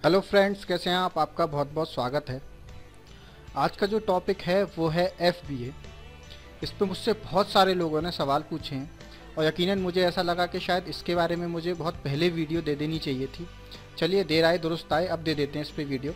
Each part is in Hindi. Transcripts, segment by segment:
हेलो फ्रेंड्स, कैसे हैं आप? आपका बहुत बहुत स्वागत है। आज का जो टॉपिक है वो है FBA। इस पे मुझसे बहुत सारे लोगों ने सवाल पूछे हैं और यकीनन मुझे ऐसा लगा कि शायद इसके बारे में मुझे बहुत पहले वीडियो दे देनी चाहिए थी। चलिए, देर आए दुरुस्त आए, अब दे देते हैं इस पे वीडियो।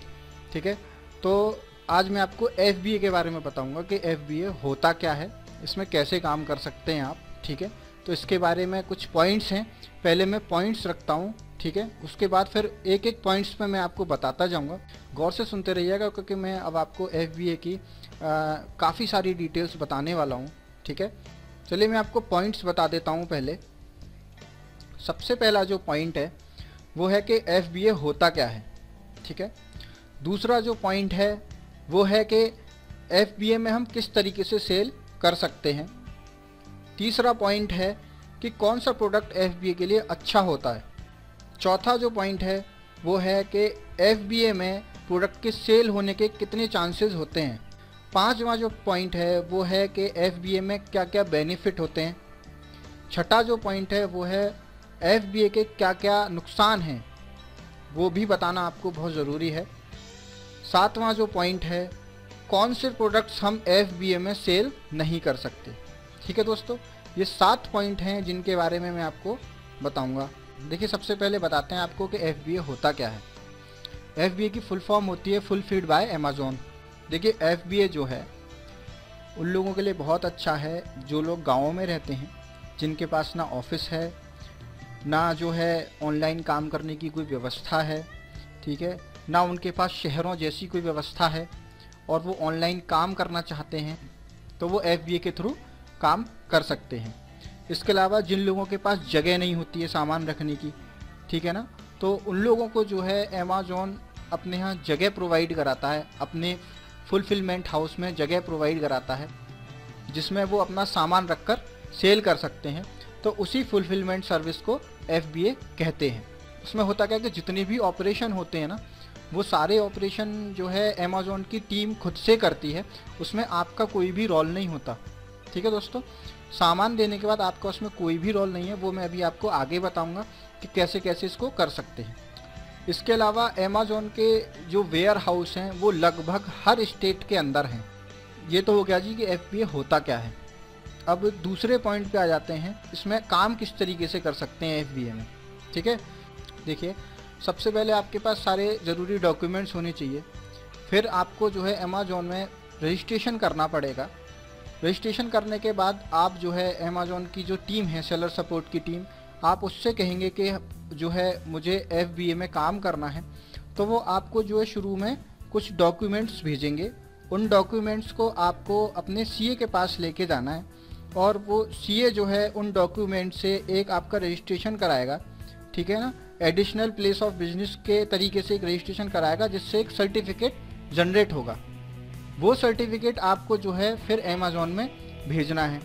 ठीक है, तो आज मैं आपको FBA के बारे में बताऊँगा कि FBA होता क्या है, इसमें कैसे काम कर सकते हैं आप। ठीक है, तो इसके बारे में कुछ पॉइंट्स हैं, पहले मैं पॉइंट्स रखता हूँ। ठीक है, उसके बाद फिर एक एक पॉइंट्स पे मैं आपको बताता जाऊंगा। गौर से सुनते रहिएगा क्योंकि मैं अब आपको FBA की काफ़ी सारी डिटेल्स बताने वाला हूँ। ठीक है, चलिए मैं आपको पॉइंट्स बता देता हूँ। पहले सबसे पहला जो पॉइंट है वो है कि FBA होता क्या है। ठीक है, दूसरा जो पॉइंट है वो है कि FBA में हम किस तरीके से सेल कर सकते हैं। तीसरा पॉइंट है कि कौन सा प्रोडक्ट FBA के लिए अच्छा होता है। चौथा जो पॉइंट है वो है कि FBA में प्रोडक्ट के सेल होने के कितने चांसेस होते हैं। पांचवा जो पॉइंट है वो है कि FBA में क्या क्या बेनिफिट होते हैं। छठा जो पॉइंट है वो है FBA के क्या क्या नुकसान हैं, वो भी बताना आपको बहुत ज़रूरी है। सातवां जो पॉइंट है, कौन से प्रोडक्ट्स हम FBA में सेल नहीं कर सकते। ठीक है दोस्तों, ये 7 पॉइंट हैं जिनके बारे में मैं आपको बताऊंगा। देखिए, सबसे पहले बताते हैं आपको कि FBA होता क्या है। FBA की फुल फॉर्म होती है फुलफिल्ड बाय अमेज़न। देखिए, FBA जो है उन लोगों के लिए बहुत अच्छा है जो लोग गाँवों में रहते हैं, जिनके पास ना ऑफिस है, ना जो है ऑनलाइन काम करने की कोई व्यवस्था है। ठीक है, ना उनके पास शहरों जैसी कोई व्यवस्था है और वो ऑनलाइन काम करना चाहते हैं, तो वो FBA के थ्रू काम कर सकते हैं। इसके अलावा जिन लोगों के पास जगह नहीं होती है सामान रखने की, ठीक है ना, तो उन लोगों को जो है अमेज़न अपने यहाँ जगह प्रोवाइड कराता है, अपने फुलफिलमेंट हाउस में जगह प्रोवाइड कराता है जिसमें वो अपना सामान रखकर सेल कर सकते हैं। तो उसी फुलफिलमेंट सर्विस को FBA कहते हैं। उसमें होता क्या है कि जितने भी ऑपरेशन होते हैं ना, वो सारे ऑपरेशन जो है अमेज़न की टीम खुद से करती है, उसमें आपका कोई भी रोल नहीं होता। ठीक है दोस्तों, सामान देने के बाद आपका उसमें कोई भी रोल नहीं है, वो मैं अभी आपको आगे बताऊंगा कि कैसे कैसे इसको कर सकते हैं। इसके अलावा अमेज़न के जो वेयर हाउस हैं वो लगभग हर स्टेट के अंदर हैं। ये तो हो गया जी कि FBA होता क्या है। अब दूसरे पॉइंट पे आ जाते हैं, इसमें काम किस तरीके से कर सकते हैं FBA में। ठीक है, देखिए, सबसे पहले आपके पास सारे ज़रूरी डॉक्यूमेंट्स होने चाहिए। फिर आपको जो है अमेज़न में रजिस्ट्रेशन करना पड़ेगा। रजिस्ट्रेशन करने के बाद आप जो है अमेज़न की जो टीम है, सेलर सपोर्ट की टीम, आप उससे कहेंगे कि जो है मुझे FBA में काम करना है, तो वो आपको जो है शुरू में कुछ डॉक्यूमेंट्स भेजेंगे। उन डॉक्यूमेंट्स को आपको अपने CA के पास लेके जाना है और वो CA जो है उन डॉक्यूमेंट से एक आपका रजिस्ट्रेशन कराएगा। ठीक है ना, एडिशनल प्लेस ऑफ बिजनेस के तरीके से एक रजिस्ट्रेशन कराएगा जिससे एक सर्टिफिकेट जनरेट होगा। वो सर्टिफिकेट आपको जो है फिर अमेज़न में भेजना है,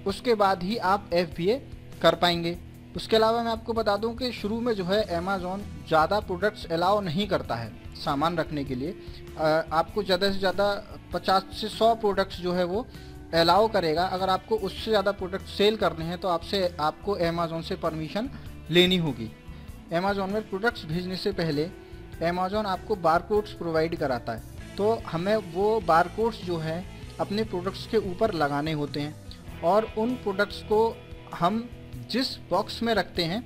उसके बाद ही आप FBA कर पाएंगे। उसके अलावा मैं आपको बता दूं कि शुरू में जो है अमेज़न ज़्यादा प्रोडक्ट्स अलाउ नहीं करता है सामान रखने के लिए। आपको ज़्यादा से ज़्यादा 50 से 100 प्रोडक्ट्स जो है वो अलाउ करेगा। अगर आपको उससे ज़्यादा प्रोडक्ट सेल करने हैं तो आपको अमेज़न से परमिशन लेनी होगी। अमेज़न में प्रोडक्ट्स भेजने से पहले अमेज़न आपको बारकोड्स प्रोवाइड कराता है, तो हमें वो बारकोड्स जो है अपने प्रोडक्ट्स के ऊपर लगाने होते हैं और उन प्रोडक्ट्स को हम जिस बॉक्स में रखते हैं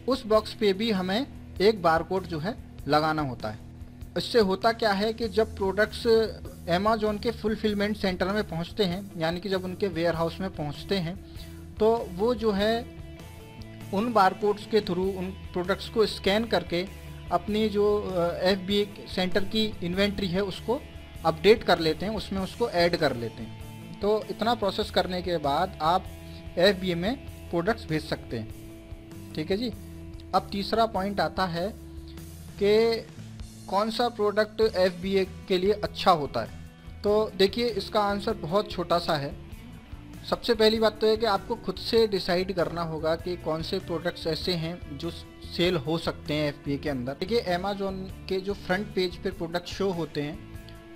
उस बॉक्स पे भी हमें एक बारकोड जो है लगाना होता है। इससे होता क्या है कि जब प्रोडक्ट्स अमेज़न के फुलफिलमेंट सेंटर में पहुंचते हैं, यानी कि जब उनके वेयर हाउस में पहुंचते हैं, तो वो जो है उन बारकोड्स के थ्रू उन प्रोडक्ट्स को स्कैन करके अपनी जो FBA सेंटर की इन्वेंट्री है उसको अपडेट कर लेते हैं, उसमें उसको ऐड कर लेते हैं। तो इतना प्रोसेस करने के बाद आप FBA में प्रोडक्ट्स भेज सकते हैं। ठीक है जी। अब तीसरा पॉइंट आता है कि कौन सा प्रोडक्ट FBA के लिए अच्छा होता है। तो देखिए, इसका आंसर बहुत छोटा सा है। सबसे पहली बात तो है कि आपको खुद से डिसाइड करना होगा कि कौन से प्रोडक्ट्स ऐसे हैं जो सेल हो सकते हैं FBA के अंदर। देखिए, अमेज़न के जो फ्रंट पेज पे प्रोडक्ट शो होते हैं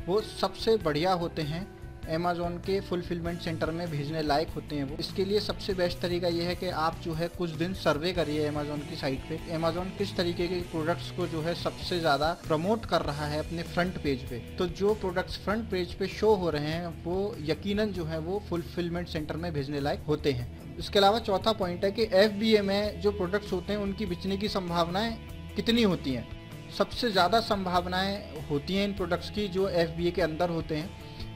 वो सबसे बढ़िया होते हैं अमेज़ॉन के फुलफिलमेंट सेंटर में भेजने लायक होते हैं वो। इसके लिए सबसे बेस्ट तरीका ये है कि आप जो है कुछ दिन सर्वे करिए अमेज़ॉन की साइट पे, अमेज़ॉन किस तरीके के प्रोडक्ट्स को जो है सबसे ज़्यादा प्रमोट कर रहा है अपने फ्रंट पेज पे। तो जो प्रोडक्ट्स फ्रंट पेज पे शो हो रहे हैं वो यकीनन जो है वो फुलफिलमेंट सेंटर में भेजने लायक होते हैं। इसके अलावा चौथा पॉइंट है कि FBA में जो प्रोडक्ट्स होते हैं उनकी बिकने की संभावनाएं कितनी होती हैं। सबसे ज़्यादा संभावनाएं होती हैं इन प्रोडक्ट्स की जो FBA के अंदर होते हैं,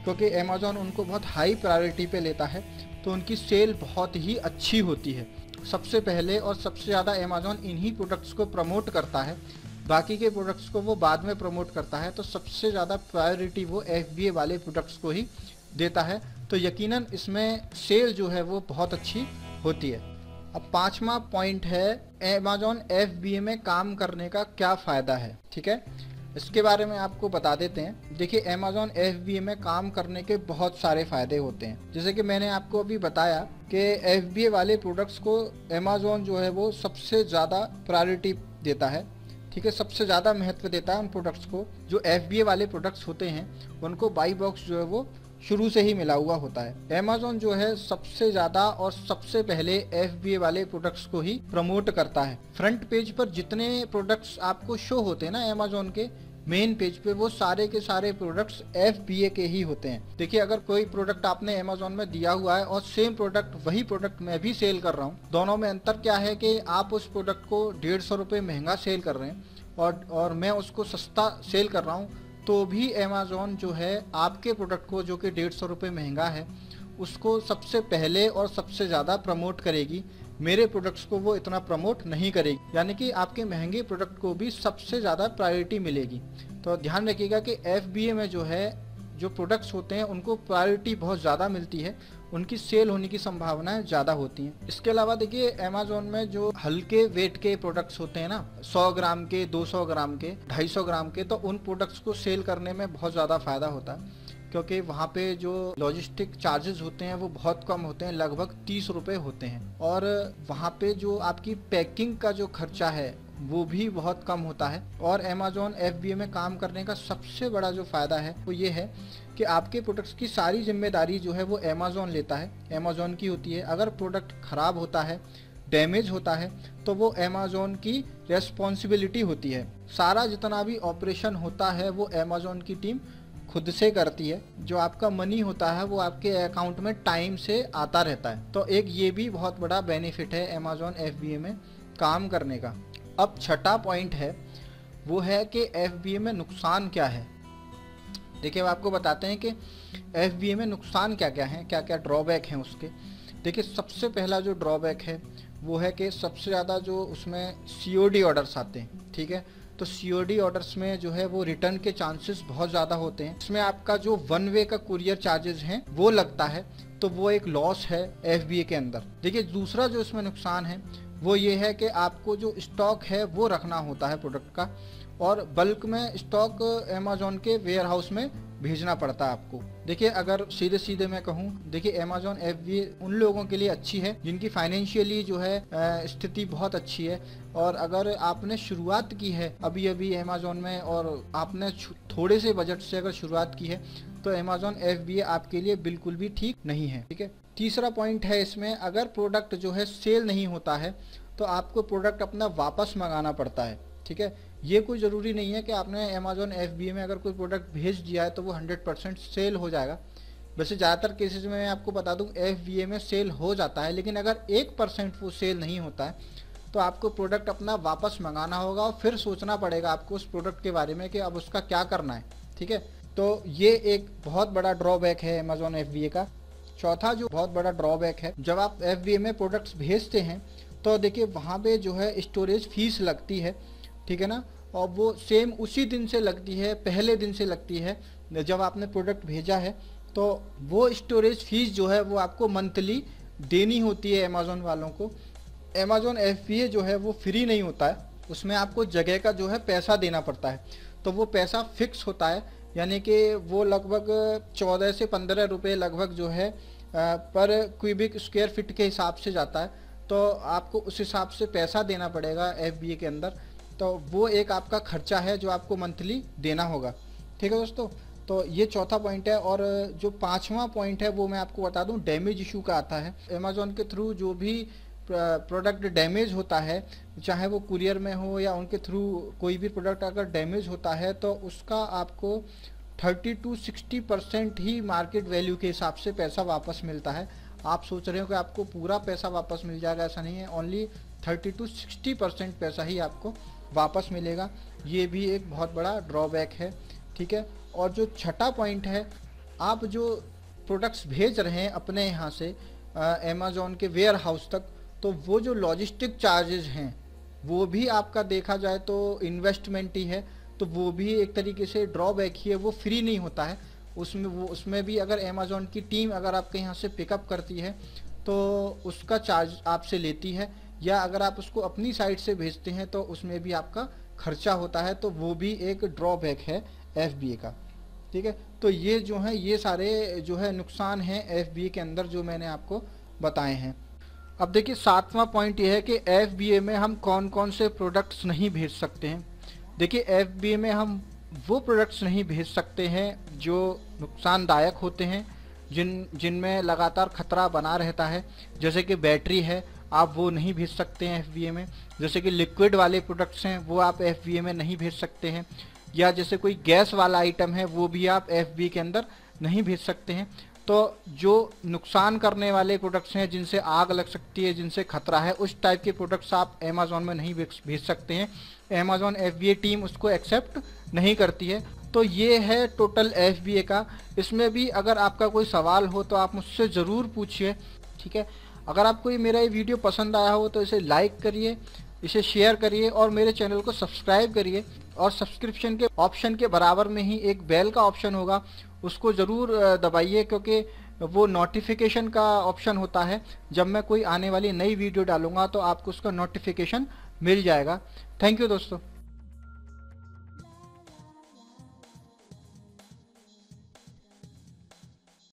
क्योंकि अमेज़ॉन उनको बहुत हाई प्रायोरिटी पे लेता है, तो उनकी सेल बहुत ही अच्छी होती है। सबसे पहले और सबसे ज़्यादा अमेज़ॉन इन्हीं प्रोडक्ट्स को प्रमोट करता है, बाकी के प्रोडक्ट्स को वो बाद में प्रमोट करता है। तो सबसे ज़्यादा प्रायोरिटी वो FBA वाले प्रोडक्ट्स को ही देता है, तो यकीनन इसमें सेल जो है वो बहुत अच्छी होती है। अब पांचवा पॉइंट है अमेज़ॉन FBA में काम करने का क्या फ़ायदा है। ठीक है, इसके बारे में आपको बता देते हैं। देखिए, अमेज़ॉन FBA में काम करने के बहुत सारे फ़ायदे होते हैं। जैसे कि मैंने आपको अभी बताया कि FBA वाले प्रोडक्ट्स को अमेज़ॉन जो है वो सबसे ज़्यादा प्रायोरिटी देता है। ठीक है, सबसे ज़्यादा महत्व देता है उन प्रोडक्ट्स को। जो FBA वाले प्रोडक्ट्स होते हैं उनको बाई बॉक्स जो है वो शुरू से ही मिला हुआ होता है। अमेज़ॉन जो है सबसे ज़्यादा और सबसे पहले FBA वाले प्रोडक्ट्स को ही प्रमोट करता है। फ्रंट पेज पर जितने प्रोडक्ट्स आपको शो होते हैं ना अमेज़ॉन के मेन पेज पे, वो सारे के सारे प्रोडक्ट्स FBA के ही होते हैं। देखिए, अगर कोई प्रोडक्ट आपने अमेज़ॉन में दिया हुआ है और सेम प्रोडक्ट वही प्रोडक्ट मैं भी सेल कर रहा हूँ, दोनों में अंतर क्या है कि आप उस प्रोडक्ट को 150 रुपये महंगा सेल कर रहे हैं और मैं उसको सस्ता सेल कर रहा हूँ, तो भी अमेज़ॉन जो है आपके प्रोडक्ट को जो कि 150 रुपये महंगा है उसको सबसे पहले और सबसे ज़्यादा प्रमोट करेगी। मेरे प्रोडक्ट्स को वो इतना प्रमोट नहीं करेगी, यानी कि आपके महंगे प्रोडक्ट को भी सबसे ज़्यादा प्रायोरिटी मिलेगी। तो ध्यान रखिएगा कि FBA में जो है जो प्रोडक्ट्स होते हैं उनको प्रायोरिटी बहुत ज़्यादा मिलती है, उनकी सेल होने की संभावनाएं ज़्यादा होती हैं। इसके अलावा देखिए, अमेज़ॉन में जो हल्के वेट के प्रोडक्ट्स होते हैं ना, 100 ग्राम के, 200 ग्राम के, 250 ग्राम के, तो उन प्रोडक्ट्स को सेल करने में बहुत ज़्यादा फ़ायदा होता है, क्योंकि वहाँ पे जो लॉजिस्टिक चार्जेस होते हैं वो बहुत कम होते हैं, लगभग 30 रुपये होते हैं। और वहाँ पे जो आपकी पैकिंग का जो खर्चा है वो भी बहुत कम होता है। और अमेज़ॉन FBA में काम करने का सबसे बड़ा जो फ़ायदा है वो ये है कि आपके प्रोडक्ट्स की सारी जिम्मेदारी जो है वो अमेज़ॉन लेता है, अमेज़ॉन की होती है। अगर प्रोडक्ट ख़राब होता है, डैमेज होता है, तो वो अमेज़ॉन की रेस्पॉन्सिबिलिटी होती है। सारा जितना भी ऑपरेशन होता है वो अमेज़ॉन की टीम खुद से करती है। जो आपका मनी होता है वो आपके अकाउंट में टाइम से आता रहता है। तो एक ये भी बहुत बड़ा बेनिफिट है अमेज़ॉन FBA में काम करने का। अब छठा पॉइंट है वो है कि FBA में नुकसान क्या है। देखिए, अब आपको बताते हैं कि FBA में नुकसान क्या क्या हैं, क्या क्या ड्रॉबैक हैं उसके। देखिए, सबसे पहला जो ड्रॉबैक है वो है कि सबसे ज़्यादा जो उसमें COD ऑर्डर्स आते हैं। ठीक है, तो COD ऑर्डर्स में जो है वो रिटर्न के चांसेस बहुत ज़्यादा होते हैं। इसमें आपका जो 1 वे का कुरियर चार्जेस हैं वो लगता है, तो वो एक लॉस है FBA के अंदर। देखिए, दूसरा जो इसमें नुकसान है वो ये है कि आपको जो स्टॉक है वो रखना होता है प्रोडक्ट का, और बल्क में स्टॉक अमेज़ॉन के वेयर हाउस में भेजना पड़ता है आपको। देखिए, अगर सीधे सीधे मैं कहूँ, देखिए अमेज़ॉन FBA उन लोगों के लिए अच्छी है जिनकी फाइनेंशियली जो है स्थिति बहुत अच्छी है। और अगर आपने शुरुआत की है अभी अभी अमेज़ॉन में और आपने थोड़े से बजट से अगर शुरुआत की है, तो अमेज़ॉन FBA आपके लिए बिल्कुल भी ठीक नहीं है। ठीक है, तीसरा पॉइंट है इसमें, अगर प्रोडक्ट जो है सेल नहीं होता है तो आपको प्रोडक्ट अपना वापस मंगाना पड़ता है। ठीक है, ये कोई ज़रूरी नहीं है कि आपने अमेज़ॉन FBA में अगर कोई प्रोडक्ट भेज दिया है तो वो 100% सेल हो जाएगा। वैसे ज़्यादातर केसेस में मैं आपको बता दूं FBA में सेल हो जाता है, लेकिन अगर 1% वो सेल नहीं होता है तो आपको प्रोडक्ट अपना वापस मंगाना होगा और फिर सोचना पड़ेगा आपको उस प्रोडक्ट के बारे में कि अब उसका क्या करना है। ठीक है, तो ये एक बहुत बड़ा ड्रॉबैक है अमेज़ॉन FBA का। चौथा जो बहुत बड़ा ड्रॉबैक है, जब आप FBA में प्रोडक्ट्स भेजते हैं तो देखिए वहाँ पे जो है स्टोरेज फीस लगती है। ठीक है ना, और वो सेम उसी दिन से लगती है, पहले दिन से लगती है जब आपने प्रोडक्ट भेजा है। तो वो स्टोरेज फीस जो है वो आपको मंथली देनी होती है अमेज़ॉन वालों को। अमेज़ॉन FBA जो है वो फ्री नहीं होता है, उसमें आपको जगह का जो है पैसा देना पड़ता है। तो वो पैसा फिक्स होता है, यानी कि वो लगभग 14 से 15 रुपये लगभग जो है पर क्यूबिक स्क्वायर फीट के हिसाब से जाता है। तो आपको उस हिसाब से पैसा देना पड़ेगा FBA के अंदर। तो वो एक आपका खर्चा है जो आपको मंथली देना होगा। ठीक है दोस्तों, तो ये चौथा पॉइंट है। और जो पांचवा पॉइंट है वो मैं आपको बता दूं, डैमेज इशू का आता है। अमेज़ॉन के थ्रू जो भी प्रोडक्ट डैमेज होता है, चाहे वो कुरियर में हो या उनके थ्रू कोई भी प्रोडक्ट अगर डैमेज होता है तो उसका आपको 30 to 60% ही मार्केट वैल्यू के हिसाब से पैसा वापस मिलता है। आप सोच रहे हो कि आपको पूरा पैसा वापस मिल जाएगा, ऐसा नहीं है। ओनली 30 to 60% पैसा ही आपको वापस मिलेगा। ये भी एक बहुत बड़ा ड्रॉबैक है, ठीक है। और जो छठा पॉइंट है, आप जो प्रोडक्ट्स भेज रहे हैं अपने यहाँ से अमेज़ॉन के वेयर हाउस तक, तो वो जो लॉजिस्टिक चार्जेस हैं वो भी आपका देखा जाए तो इन्वेस्टमेंट ही है, तो वो भी एक तरीके से ड्रॉबैक ही है, वो फ्री नहीं होता है। उसमें भी अगर अमेज़ॉन की टीम अगर आपके यहाँ से पिकअप करती है तो उसका चार्ज आपसे लेती है, या अगर आप उसको अपनी साइट से भेजते हैं तो उसमें भी आपका खर्चा होता है, तो वो भी एक ड्रॉबैक है FBA का, ठीक है। तो ये जो है, ये सारे जो है नुकसान हैं FBA के अंदर जो मैंने आपको बताए हैं। अब देखिए सातवां पॉइंट ये है कि FBA में हम कौन कौन से प्रोडक्ट्स नहीं भेज सकते हैं। देखिए FBA में हम वो प्रोडक्ट्स नहीं भेज सकते हैं जो नुकसानदायक होते हैं, जिनमें लगातार खतरा बना रहता है। जैसे कि बैटरी है, आप वो नहीं भेज सकते हैं FBA में। जैसे कि लिक्विड वाले प्रोडक्ट्स हैं वो आप FBA में नहीं भेज सकते हैं। या जैसे कोई गैस वाला आइटम है वो भी आप FBA के अंदर नहीं भेज सकते हैं। तो जो नुकसान करने वाले प्रोडक्ट्स हैं, जिनसे आग लग सकती है, जिनसे खतरा है, उस टाइप के प्रोडक्ट्स आप अमेज़ॉन में नहीं भेज सकते हैं। अमेज़ॉन FBA टीम उसको एक्सेप्ट नहीं करती है। तो ये है टोटल FBA का। इसमें भी अगर आपका कोई सवाल हो तो आप मुझसे ज़रूर पूछिए, ठीक है। अगर आपको ये मेरा ये वीडियो पसंद आया हो तो इसे लाइक करिए, इसे शेयर करिए और मेरे चैनल को सब्सक्राइब करिए। और सब्सक्रिप्शन के ऑप्शन के बराबर में ही एक बेल का ऑप्शन होगा, उसको ज़रूर दबाइए, क्योंकि वो नोटिफिकेशन का ऑप्शन होता है। जब मैं कोई आने वाली नई वीडियो डालूंगा तो आपको उसका नोटिफिकेशन मिल जाएगा। थैंक यू दोस्तों।